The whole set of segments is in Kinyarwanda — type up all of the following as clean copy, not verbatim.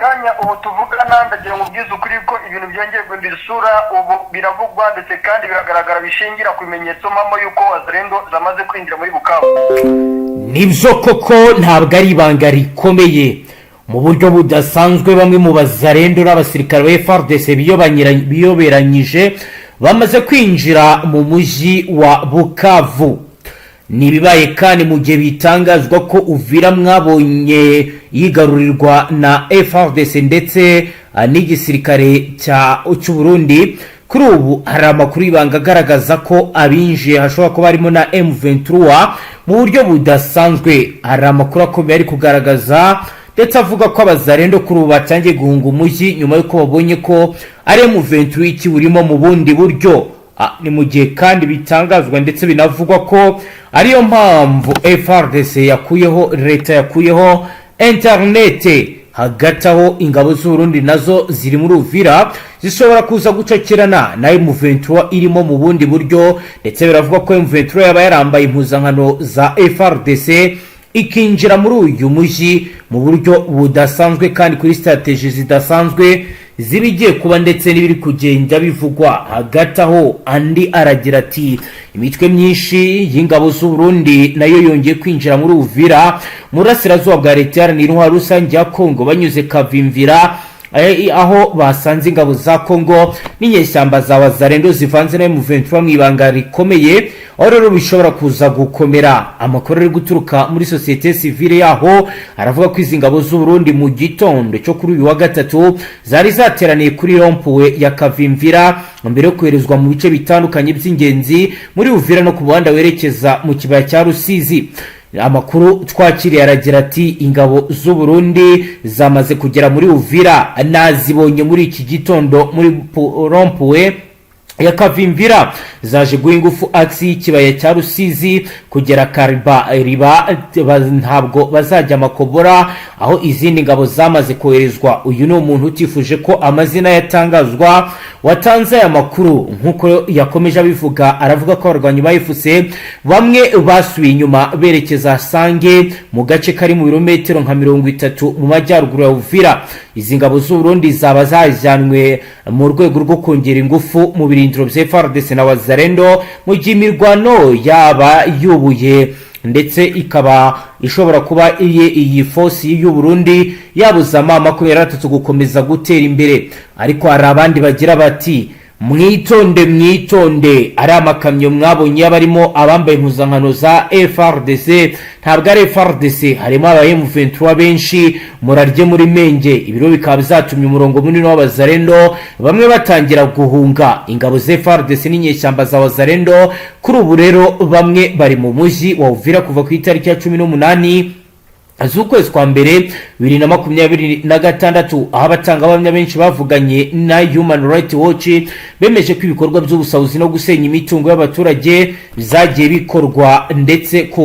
kanya ubu tuvugana ndagira ngo ubwize ukuri ko ibintu byongeye guhindura isura ubu biravugwa ndetse kandi biragaragara bishingira ku bimenyetso mpamo yuko Wazalendo zamaze kwinjira muri Bukavu. Nibyo koko ntabwo ari ibanga rikomeye mu buryo budasanzwe bamwe mu Wazalendo n'abasirikare ba FARDC biyoberanyije bamaze kwinjira mu mujyi wa Bukavu. Nibibaye kandi mu gihe bitangazwa ko Uvira mwabonye yigarurirwa na FARDC ndetse n'igisirikare cy'u Burundi. Kuri ubu hari amakuru ibanga agaragaza ko abinjiye hashobora kuba harimo na M23 mu buryo budasanzwe. Hari amakuru akomeye ari kugaragaza ndetse avuga ko Abazalendo kuri ubu batangiye guhunga umujyi nyuma y'uko babonye ko ari M23 ikiburimo mu bundi buryo. Ni mu gihe kandi bitangazwa ndetse binavugwa ko ariyo mpamvu FARDC leta yakuyeho internet. Hagati aho ingabo z'u Burundi nazo ziri muri Uvira zishobora kuza gucakirana na M23 irimo mu bundi buryo, ndetse biravuga ko M23 yaba yarambaye impuzankano za FARDC ikinjira muri uyu mujyi mu buryo budasanzwe kandi kuri strategy zidasanzwe zibigiye kuba ndetse n'ibiri kugenda bivugwa. Hagati aho andi aragira ati imitwe myinshi y'ingabo z'u Burundi nayo yongeye kwinjira muri Uvira murasirazuba bwa leta y'intwaro rusange ya Kongo banyuze Kavimvira, aho basanze ingabo za Kongo n'inyeshyamba za Wazalendo zivanze na M23 mu ibanga rikomeye, aho rero bishobora kuza gukomera. Amakuru ari guturuka muri societe civile yaho aravuga ko izi ngabo z'u Burundi mu gitondo cyo kuri uyu wa gatatu zari zateraniye kuri rompuwe ya Kavimvira mbere yo koherezwa mu bice bitandukanye by'ingenzi muri Uvira no ku buhanda werekeza mu kibaya cya Rusizi. Amakuru twakiriye aragira ati ingabo z'u Burundi zamaze kugera muri Uvira, nazibonye muri iki gitondo muri rompuwe ya Kavimvira, zaje guha ingufu aksi y'ikibaya cya Rusizi kugera riba ntabwo bazajya Makobora aho izindi ngabo zamaze koherezwa. Uyu ni umuntu utifuje ko amazina yatangazwa watanze aya makuru nkuko yakomeje abivuga. Aravuga ko abarwanyi ba FARDC bamwe basubiye inyuma berekeza Sange mu gace kari mu birometero nka 30 mu majyaruguru ya Uvira. Izi ngabo z'u Burundi zaba zajyanwe mu rwego rwo kongera ingufu mu birindiro bya FARDC na Wazalendo mu gihe imirwano yaba yubuye, ndetse ikaba ishobora kuba iyi force y'u Burundi yabuza mama ko yaratutse gukomeza gutera imbere. Ariko hari abandi bagira bati mwitonde ari amakamyo mwabonye abarimo abambaye impuzankano za FARDC ntabwo ari FARDC, harimo aba M23 benshi murarye muri menge. Ibiro bikaba bizatumye umurongo munini w'Abazalendo bamwe batangira guhunga ingabo za FARDC n'inyeshyamba za Wazalendo. Kuri ubu rero bamwe bari mu mujyi wa Uvira kuva ku itariki ya 18 z'ukwezi kwa mbere 2026, aho abatangabuhamya benshi bavuganye na Human Rights Watch bemeje ko ibikorwa by'ubusahuzi no gusenya imitungo y'abaturage bizagiye bikorwa ndetse ko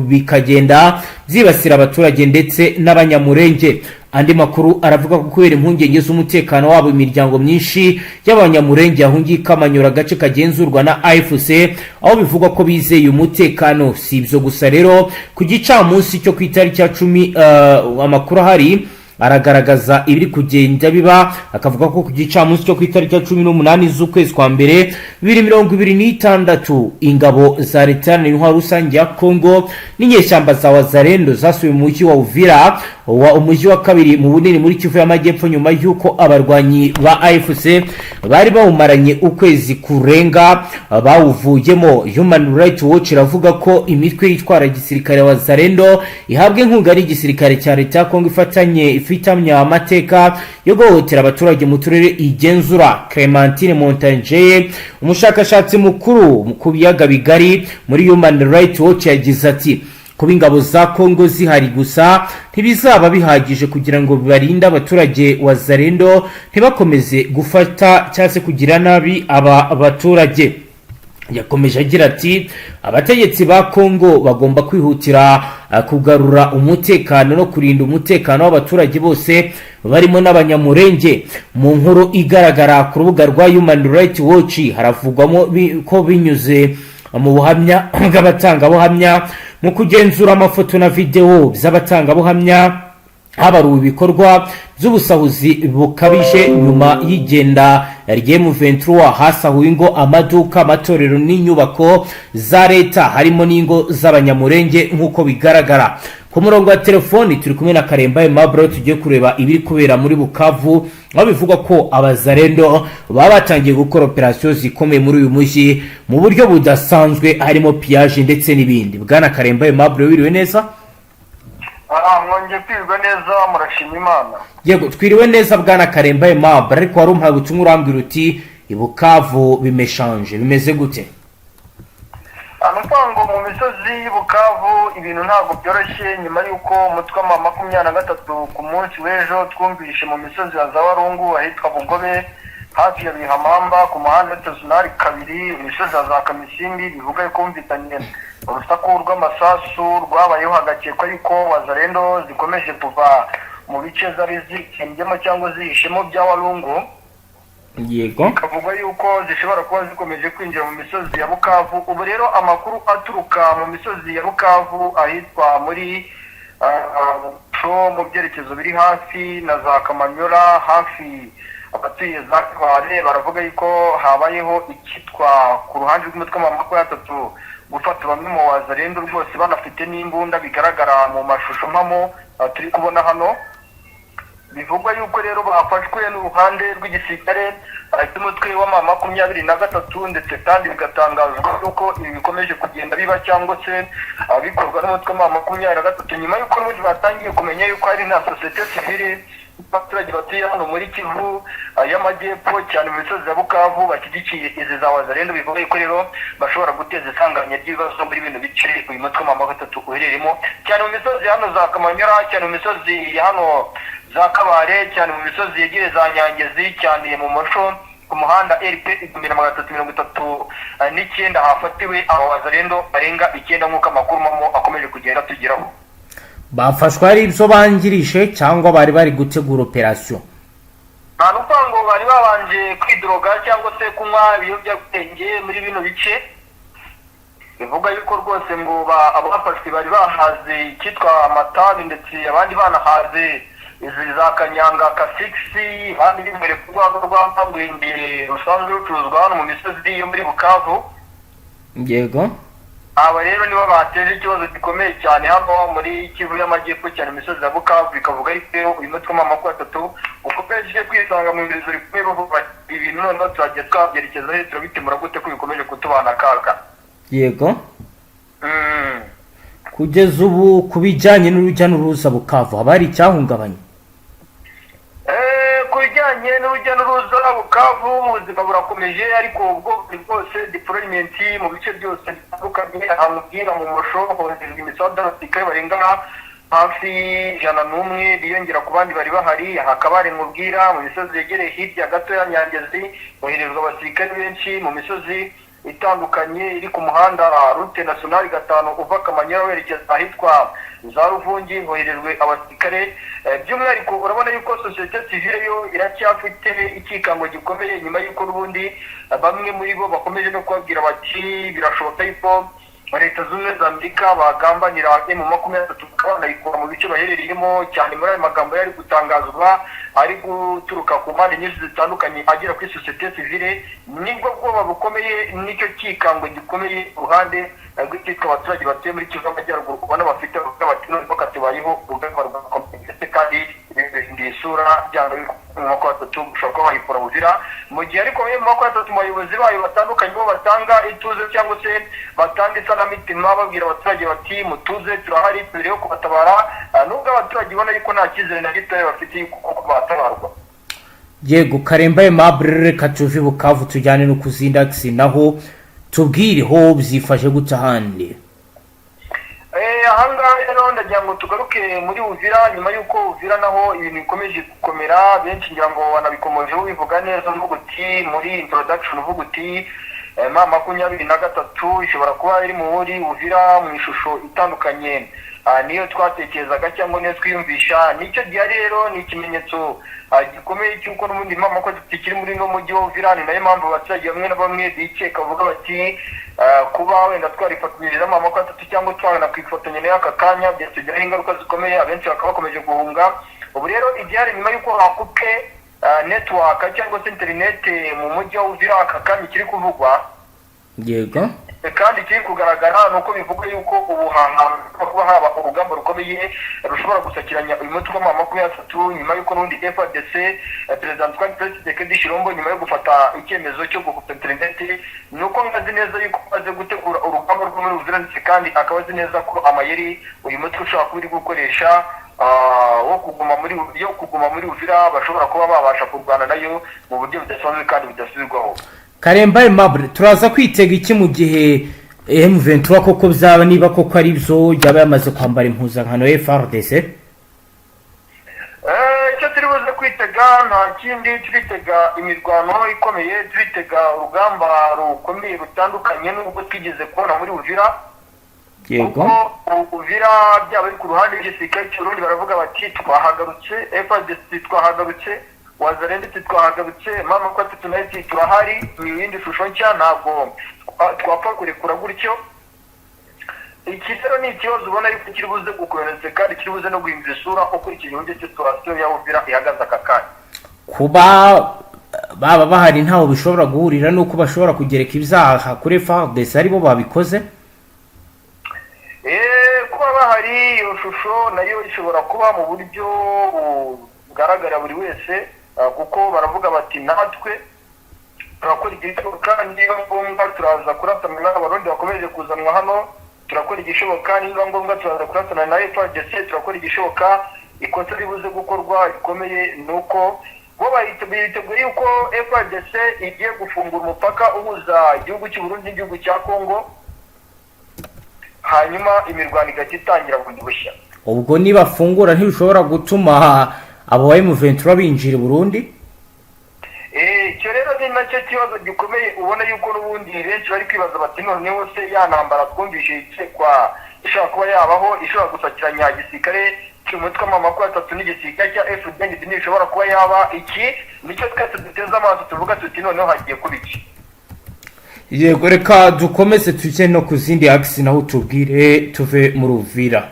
bikagenda byibasira abaturage ndetse n'abanyamurenge. Andi makuru aravuga ko kubera impungenge z'umutekano wabo imiryango myinshi y'abanyamurenge yahungiye Kamanyura gace kagenzurwa na AFC, aho bivugwa ko bizeye umutekano. Si ibyo gusa rero, ku gicamunsi cyo ku itariki ya 10 amakuru ahari aragaragaza ibiri kugenda biba, akavuga ko ku gicamunsi cyo ku itariki ya 18 z'ukwezi kwa mbere 2026 ingabo za leta y'intwaro rusange ya Kongo n'inyeshyamba za Wazalendo zasubiye mu mujyi wa Uvira, umujyi wa kabiri mu bunini muri Kivu y'Amajyepfo nyuma y'uko abarwanyi ba AFC bari bawumaranye ukwezi kurenga bawuvuyemo. Human Rights Watch iravuga ko imitwe yitwara gisirikare wa Wazalendo ihabwe inkunga ari gisirikare cya leta ya Kongo ifitanye amateka yo guhotera abaturage mu turere igenzura. Clementine Montagne, umushakashatsi mukuru ku biyaga bigari muri Human Rights Watch, yagize ati kuba ingabo za Kongo zihari gusa ntibizaba bihagije kugira ngo barinde abaturage wa Wazalendo ntibakomeze gufata cyase kugira nabi abaturage. Yakomeje agira ati abategetsi ba Kongo bagomba kwihutira kugarura umutekano no kurinda umutekano w'abaturage bose barimo n'abanyamurenge. Mu nkuru igaragara ku rubuga rwa Human Rights Watch haravugwamo ko binyuze mu buhamya bw'abatangabuhamya mu kugenzura amafoto na video by'abatangabuhamya habaruwe ibikorwa by'ubusahuzi bukabije nyuma y'igenda rya M23 hasahuwe ingo, amaduka, amatorero n'inyubako za leta harimo n'ingo z'abanyamurenge nk'uko bigaragara. Ku murongo wa telefoni turi kumwe na Karemba Aimable, tugiye kureba ibiri kubera muri Bukavu, aho bivuga ko abazarendo baba batangiye gukora operasiyo zikomeye muri uyu mujyi mu buryo budasanzwe, harimo pillage ndetse n'ibindi. Bwana Karemba Aimable, wiriwe neza? Mwongeye kwirwa neza, murashima Imana. Yego, twiriwe neza Bwana Karemba Aimable, ariko wari umpaye ubutumwa urambwira uti ibukavu bimeshanje, bimeze gute? Amapango mu misozi y'Ibukavu ibintu ntabwo byoroshye, nyuma y'uko umutwe wa 23 ku munsi w'ejo twumvishe mu misozi ya Zawarungu ahitwa Bugobe hafi ya Bihamamba ku muhanda Tazunari kabiri, imisozi ya za Kamisimbi, bivuga ko humvikanye urusaku rw'amasasu rwabayeho, hagakekwa yuko wazarendo zikomeje kuva mu bice zari zikengemo cyangwa zihishemo bya Walungu. Yego, bikavugwa yuko zishobora kuba zikomeje kwinjira mu misozi ya Bukavu. Ubu rero amakuru aturuka mu misozi ya Bukavu ahitwa muri mu byerekezo biri hafi na za Kamanyola, hafi abatuye za Kware, baravuga yuko habayeho ikitwa ku ruhande rw'umutwe wa 23 gufata bamwe mu wazarendo rwose banafite n'imbunda, bigaragara mu mashusho mpamo turi kubona hano. Bivugwa yuko rero bafashwe n'uruhande rw'igisirikare cy'umutwe wa 23, ndetse kandi bigatangazwa yuko ibi bikomeje kugenda biba cyangwa se bikorwa n'umutwe wa 23, nyuma y'uko n'ubundi batangiye kumenya yuko hari na societe civile, abaturage batuye hano muri Kivu y'Amajyepfo cyane mu misozi ya Bukavu bashyigikiye izi za wazarendo. Bivuga yuko rero bashobora guteza isanganya ry'ibibazo muri bino bice uyu mutwe wa 23 uhereremo, cyane mu misozi hano za Kamanyola, cyane mu misozi hano za Kabare, cyane mu misozi yegereye za Nyangezi, cyane mu Mosho ku muhanda RP 339 hafatiwe abawazarendo barenga 9 nk'uko amakuru mamo akomeje kugenda tugeraho. bafashwe ari ibyo bangirishe cyangwa bari gutegura operasiyo? Nta n'upango bari babanje kwidroga cyangwa se kunywa ibiyobyabwenge muri bino bice. Bivuga yuko rwose ngo abafashwe bari bahaze ikitwa amatabi, ndetse abandi banahaze izi za Kanyanga Kasiksi, abandi b'imbere ku rwego rw'amabwenge rusanzwe rucuruzwa hano mu misozi yo muri Bukavu. Yego, aba rero nibo bateje ikibazo gikomeye cyane hano muri Kivu y'Amajyepfo, cyane imisozi ya Bukavu. Bikavuga yuko uyu mutwe wa 23 ukomeje kwisanga mu bibazo bikomeye, bavuga ibintu noneho turagiye twabyerekeza he, turabitemura gute ko bikomeje kutubana akaga. yego. Kugeza ubu ku bijyanye n'urujya n'uruza Bukavu haba hari icyahungabanye? Ku bijyanye n'urujya n'uruza Bukavu ubuzima burakomeje, ariko ubwo bwose deployment mu bice byose bitandukanye, ahantu bwira mu Mosho hongerwa imisada y'abasirikare barenga hafi 101 biyongera ku bandi bari bahari. Hakaba hari mubwira mu misozi yegereye hirya gato ya Nyangezi boherezwa abasirikare benshi. Mu misozi itandukanye iri ku muhanda Route Nationale 5 uva Kamanyola werekeza ahitwa za Ruvungi hoherejwe abasirikare. By'umwihariko urabona yuko societe civile yo iracyafite ikikango gikomeye, nyuma y'uko n'ubundi bamwe muri bo bakomeje no kubabwira bati birashoboka yuko Leta Zunze za Amerika bagambanira M23 banayikura mu bice baherereyemo, cyane muri ayo magambo yari gutangazwa ari guturuka ku mpande nyinshi zitandukanye agera kuri societe civile. Nibwo bwoba bukomeye, nicyo kikango gikomeye uruhande rw'ikitwa abaturage batuye muri Kivu y'Amajyaruguru ubona bafite bati none bakatubayeho urugamba rwakomeye, kandi ibindi isura byanga mu 23 gushaka bahipura buzira mu gihe ariko mu 23 abayobozi bayo batandukanye bo batanga ituze cyangwa se batanga isanamitima babwira abaturage bati mutuze turahari turi yo kubatabara, nubwo abaturage ubona yuko nta cyizere na gito bafite yuko batabarwa. Yego, Karemba Aimable, reka tuve Bukavu tujyane no kuzindagisi naho tubwire ho byifashe gute handi. Ahangaha rero ndagira ngo tugaruke muri Uvira, nyuma y'uko Uvira naho ibintu bikomeje gukomera. Benshi ngira ngo banabikomojeho bivuga neza, uvuga uti muri introduction uvuga uti 23 ishobora kuba iri muri Uvira mu ishusho itandukanye niyo twatekerezaga cyangwa niyo twiyumvisha. Nicyo gihe rero ni ikimenyetso gikomeye cy'uko n'ubundi impamvu ko tukiri muri no mujyi wa Uvira, ni nayo mpamvu abaturage bamwe na bamwe bikeka bavuga bati kuba wenda twarifatanyije n'amamoko atatu cyangwa twabona kwifatanya nayo aka kanya byatugiraho ingaruka zikomeye, abenshi bakaba bakomeje guhunga. Ubu rero igihari nyuma y'uko hakupe network cyangwa se internet mu mujyi wa Uvira aka kanya kiri kuvugwa, yego, kandi kiri kugaragara nuko bivuga yuko ubuhanga kuba haba urugamba rukomeye rushobora gusakiranya uyu mutwe wa M23 nyuma y'uko n'undi FARDC President Tshisekedi Tshilombo nyuma yo gufata icyemezo cyo gukupa internet, nuko ngazi neza yuko aze gutegura urugamba rwo muri Uvira, kandi akaba azi neza ko amayeri uyu mutwe ushobora kuba uri gukoresha wo kuguma muri Uvira bashobora kuba babasha kurwana nayo mu buryo budasanzwe kandi budasubirwaho. Karemba Aimable, turaza kwitega iki mu gihe M23 koko byaba niba koko ari byo yaba yamaze kwambara impuzankano ya FARDC? Icyo turi buze kwitega nta kindi, turitega imirwano ikomeye, turitega urugamba rukomeye rutandukanye n'ubwo twigeze kubona muri Uvira. Yego, Uvira byaba ari ku ruhande rw'igisirikare cy'Urundi baravuga bati twahagarutse, FARDC twahagarutse, Wazalendo twahagarutse, mama ko tunaiti turahari, ni ibindi shusho nshya, ntabwo twapfa kurekura gutyo. Iki rero ni ikibazo ubona yuko kiri buze gukomereza kandi kiri buze no guhindura isura ukurikije uburyo situation ya Uvira ihagaze aka kanya. kuba baba bahari ntaho bishobora guhurira nuko bashobora kugereka ibyaha kuri FARDC aribo babikoze. Kuba bahari iyo shusho nayo ishobora kuba mu buryo bugaragara buri wese, kuko baravuga bati natwe turakora igishoboka, niba ngombwa turaza kurasana n'abarundi bakomeje kuzanwa hano, turakora igishoboka, niba ngombwa turaza kurasana na FARDC, turakora igishoboka. Ikosa ribuze gukorwa rikomeye nuko bo biteguye yuko FARDC igiye gufungura umupaka uhuza igihugu cy'u Burundi n'igihugu cya Kongo, hanyuma imirwano igahita itangira bundi bushya. Ubwo nibafungura ntibishobora gutuma abo M23 binjira i Burundi? Icyo rero ni nacyo kibazo gikomeye, ubona yuko n'ubundi benshi bari kwibaza bati noneho se ya ntambara twumvise ikekwa ishobora kuba yabaho, ishobora gusakiranya igisirikare cy'umutwe M23 n'igisirikare cya FDLR ntishobora kuba yaba iki. Nicyo twese duteze amaso tuvuga tuti noneho hagiye kuba iki. Yego, reka dukomeze tujye no ku zindi axis naho tubwire tuve muri Uvira.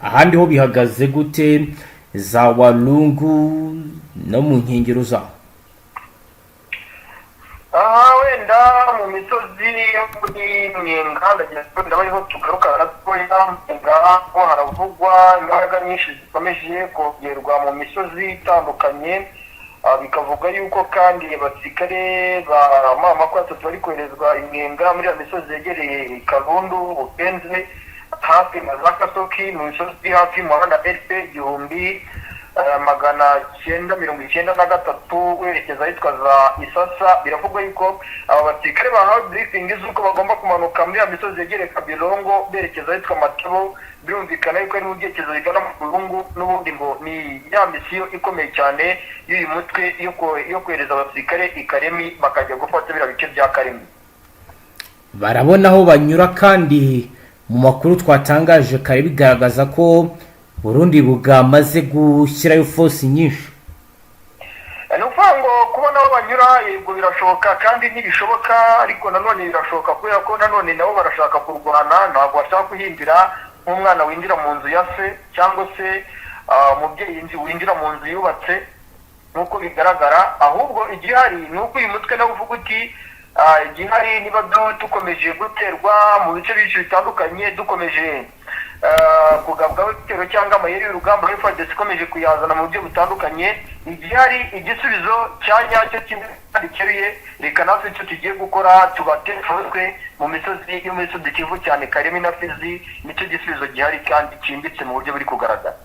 Ahandi ho bihagaze gute za Walungu no mu nkengero zaho? Wenda mu misozi muri Mwenga ndabariho tugaruka gatoya. Ngaho haravugwa imbaraga nyinshi zikomeje kongerwa mu misozi itandukanye, bikavuga yuko kandi abasirikare ba M23 bari koherezwa Mwenga muri ya misozi yegereye Kalundu, Bukenze, hafi na za Kasoki, mu misozi hafi muhanda RP 1993 werekeza ahitwa za Isasa. Biravugwa yuko aba basirikare bahawe briefing z'uko bagomba kumanuka muri ya misozi yegereye Kabilongo berekeza ahitwa Matebo. Birumvikana yuko ari mu byerekezo bigana mu Burungu, n'ubundi ngo ni ya misiyo ikomeye cyane y'uyu mutwe yo kohereza abasirikare i Karemi bakajya gufata biriya bice bya Karemi. Barabona aho banyura, kandi mu makuru twatangaje kare bigaragaza ko Burundi bugamaze gushyirayo force nyinshi. Ni ukuvuga ngo kubona aho banyura yego birashoboka kandi ntibishoboka, ariko nanone birashoboka kubera ko nanone nabo barashaka kurwana, ntabwo bashaka kuhindira nk'umwana winjira mu nzu ya se cyangwa se umubyeyi winjira mu nzu yubatse nk'uko bigaragara. Ahubwo igihari ni uko uyu mutwe nawe uvuga uti igihari niba dukomeje guterwa mu bice byinshi bitandukanye, dukomeje kugabwaho igitero cyangwa amayeri y'urugamba FARDC ikomeje kuyazana mu buryo butandukanye, igihari igisubizo cya nyacyo kandi cyeruye, reka natwe icyo tugiye gukora tubatefutwe mu misozi y'umusozi Kivu cyane Karemi na Fizi. Nicyo gisubizo gihari kandi cyimbitse mu buryo buri kugaragara.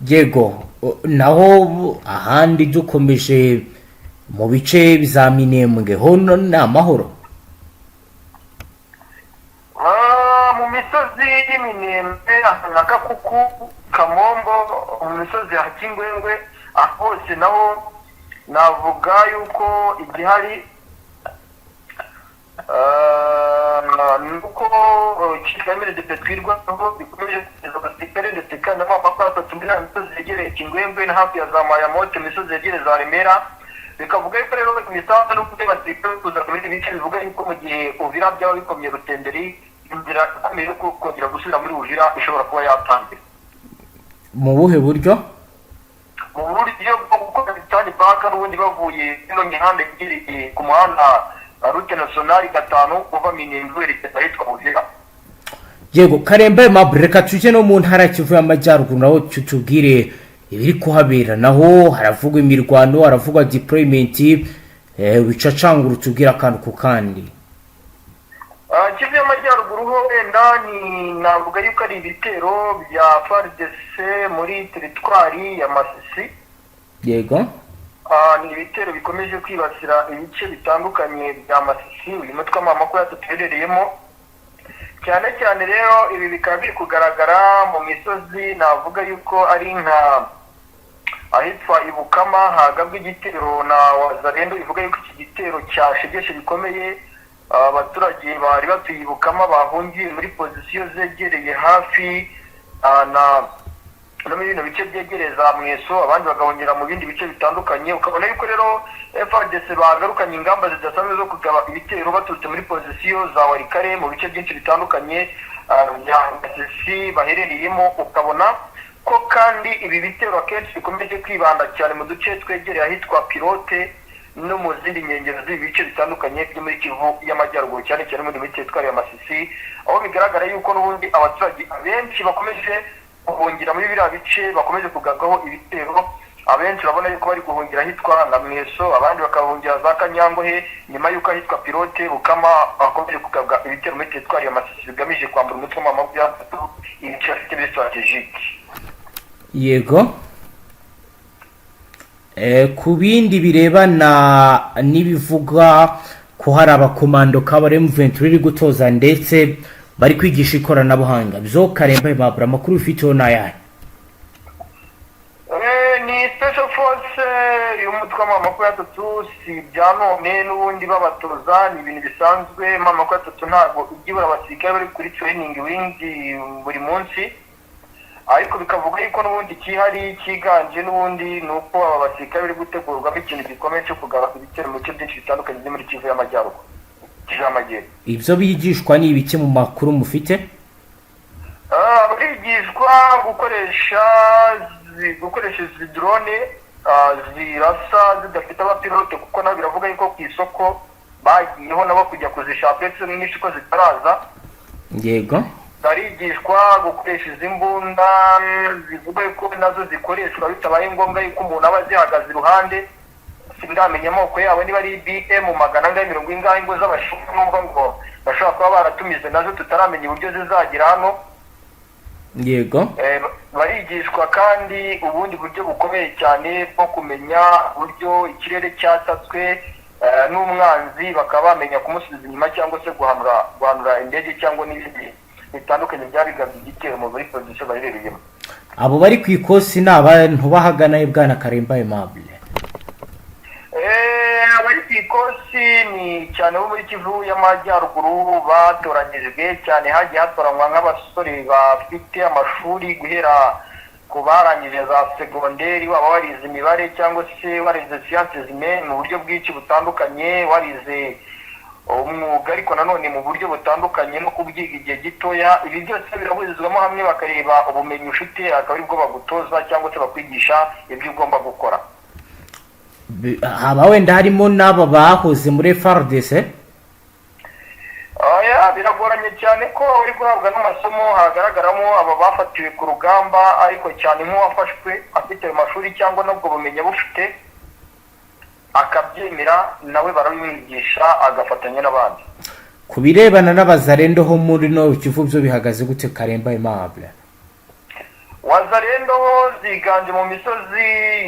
Yego, naho ahandi dukomeje mu bice biza Minembwe ho ni amahoro? Mu misozi y'Iminembwe nka Kakuku, Kamombo, mu misozi ya Kingwengwe, hose naho navuga yuko igihari nuko Kigamire de Petwirwaho bikomeje kugeza abasirikare ndetse kandi n'amapapa atatu muri misozi yegereye Kingwengwe na hafi ya za Mayamote misozi yegereye za Remera bikavuga yuko rero imisanzu no kuba abasirikare kuza muri bice bivuga yuko mu gihe Uvira byaba bikomye Rutenderi inzira ikomeye yo kongera gusubira muri Uvira ishobora kuba yatangira. mu buhe buryo? Mu buryo bwo gukora bitani baka n'ubundi bavuye ino mihanda igiye ku muhanda Route Nationale 5 kuva Minembwe werekeza ahitwa Uvira. Yego Karemba Aimable, reka tujye no mu ntara Kivu y'Amajyaruguru naho tutubwire ibiri kuhabera, naho haravugwa imirwano, haravugwa deployment, bicacangura tubwira akantu ku kandi. Kivu y'Amajyaruguru ho wenda ni navuga yuko ari ibitero bya FARDC muri teritwari ya Masisi. Yego. Ni ibitero bikomeje kwibasira ibice bitandukanye bya Masisi, uyu mutwe w'amamako yatuterereyemo. Cyane cyane rero ibi bikaba biri kugaragara mu misozi navuga yuko ari nka ahitwa Ibukama hagabwe igitero na Wazalendo, bivuga yuko iki gitero cyashegeshe bikomeye abaturage bari batuye Ibukama bahungiye muri pozisiyo zegereye hafi no muri bino bice byegereza Mweso, abandi bagahungira mu bindi bice bitandukanye. Ukabona yuko rero FARDC bagarukanye ingamba zidasanzwe zo kugaba ibitero baturutse muri pozisiyo za Warikare mu bice byinshi bitandukanye bya Masisi baherereyemo. Ukabona ko kandi ibi bitero akenshi bikomeje kwibanda cyane mu duce twegereye ahitwa Pilote no mu zindi nkengero z'ibi bice bitandukanye byo muri Kivu y'Amajyaruguru, cyane cyane muri bice twari Masisi, aho bigaragara yuko n'ubundi abaturage benshi bakomeje guhungira muri biriya bice, bakomeje kugagaho ibitero. Abenshi urabona yuko bari guhungira ahitwa na Mweso, abandi bakahungira za Kanyangohe, nyuma yuko ahitwa Pilote Bukama bakomeje kugabwa ibitero muri teritwari ya Masisi bigamije kwambura umutwe w'amamako y'atatu ibice bifite strategique. Yego. Ku bindi birebana n'ibivuga ko hari abakomando k'abaremu 23 iri gutoza ndetse bari kwigisha ikoranabuhanga, byo Karemba Aimable amakuru ufiteho n'ayahe? Ni special force y'umutwe w'amamako y'atatu, si bya none n'ubundi babatoza, ni ibintu bisanzwe. Amamako y'atatu ntabwo igibura abasirikare bari kuri training wing buri munsi, ariko bikavuga yuko n'ubundi kihari kiganje n'ubundi nuko aba basirikare bari gutegurwamo ikintu gikomeye cyo kugaba ibitero mu bice byinshi bitandukanye byo muri Kivu y'Amajyaruguru, Kivu y'Amajyepfo. Ibyo bigishwa ni ibiki mu makuru mufite? Barigishwa gukoresha izi drone zirasa zidafite abapilote, kuko nabo biravuga yuko ku isoko bagiyeho nabo kujya kuzishaka ndetse n'inshi ko zitaraza. Yego. Barigishwa gukoresha izi mbunda zivuga yuko nazo zikoreshwa bitabaye ngombwa yuko umuntu aba zihagaze iruhande. Sindamenya amoko yabo niba ari BM 470 ingahe ngo z'abashumba ngo bashobora kuba baratumize nazo tutaramenya uburyo zizagira hano. Yego. Barigishwa kandi ubundi buryo bukomeye cyane bwo kumenya uburyo ikirere cyatatswe n'umwanzi, bakaba bamenya kumusubiza inyuma cyangwa se guhanura indege cyangwa n'ibindi bitandukanye byabigabye igitero mu buri position baherereyemo. Abo bari ku ikosi ni abantu bahagana Bwana Karemba Aimable? Abari ku ikosi ni cyane bo muri Kivu y'Amajyaruguru batoranyijwe cyane, hagiye hatoranywa nk'abasore bafite amashuri guhera ku barangije za segonderi, waba warize imibare cyangwa se warize sciences humaines mu buryo bwinshi butandukanye, warize umwuga ariko nanone mu buryo butandukanye no kubyiga igihe gitoya. Ibi byose birahurizwamo hamwe bakareba ubumenyi ufite, akaba aribwo bagutoza cyangwa se bakwigisha ibyo ugomba gukora. Haba wenda harimo n'aba bahoze muri FARDC? Biragoranye cyane ko uri guhabwa n'amasomo hagaragaramo aba bafatiwe ku rugamba, ariko cyane nk'uwafashwe afite amashuri cyangwa nubwo bumenyi bufite akabyemera nawe barabimwigisha agafatanya n'abandi. Ku birebana n'abazalendo ho muri no Kivu byo bihagaze gute Karemba Aimable? Wazalendo ziganje mu misozi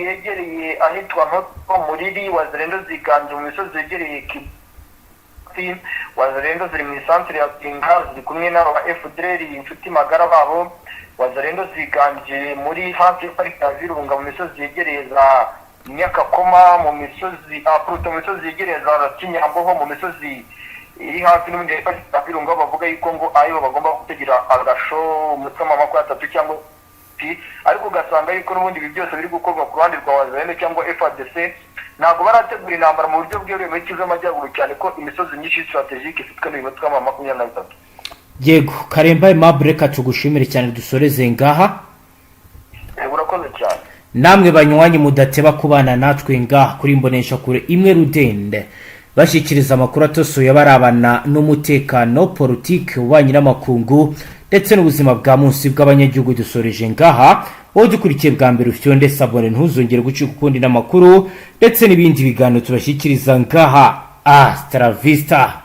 yegereye ahitwa Ntoto Muriri, Wazalendo ziganje mu misozi yegereye Kivu, Wazalendo ziri mu centre ya Pinga ziri kumwe n'aba FDLR inshuti magara babo. Wazalendo ziganje muri hafi park ya Virunga mu misozi yegereye za Nyakakoma, mu misozi mu misozi yegereye za Kinyamboho, mu misozi iri hafi n'ubundi FARDC Virunga bavuga yuko ngo ayo bagomba gutegera agasho umutwe w'amaboko atatu cyangwa ariko ugasanga yuko n'ubundi ibi byose biri gukorwa ku ruhande rwa Wazalendo cyangwa FARDC ntabwo barategura intambara mu buryo bweruye muri Kivu y'Amajyaruguru cyane ko imisozi myinshi strategique ifitwe n'uyu mutwe wa 23. Yego Karemba Aimable reka tugushimire cyane dusoreze ngaha. Urakoze cyane. Namwe banywanyi mudateba kubana natwe ngaha kuri Imbonesha kure imwe Rudende bashikiriza amakuru atosoye barabana n'umutekano politike ubanye n'amakungu ndetse n'ubuzima bwa munsi bw'abanyagihugu dusoreje ngaha. Wowe dukurikiye bwa mbere ufyonde sabone ntuzongere gucika ukundi n'amakuru ndetse n'ibindi biganiro tubashyikiriza ngaha. Astra Vista.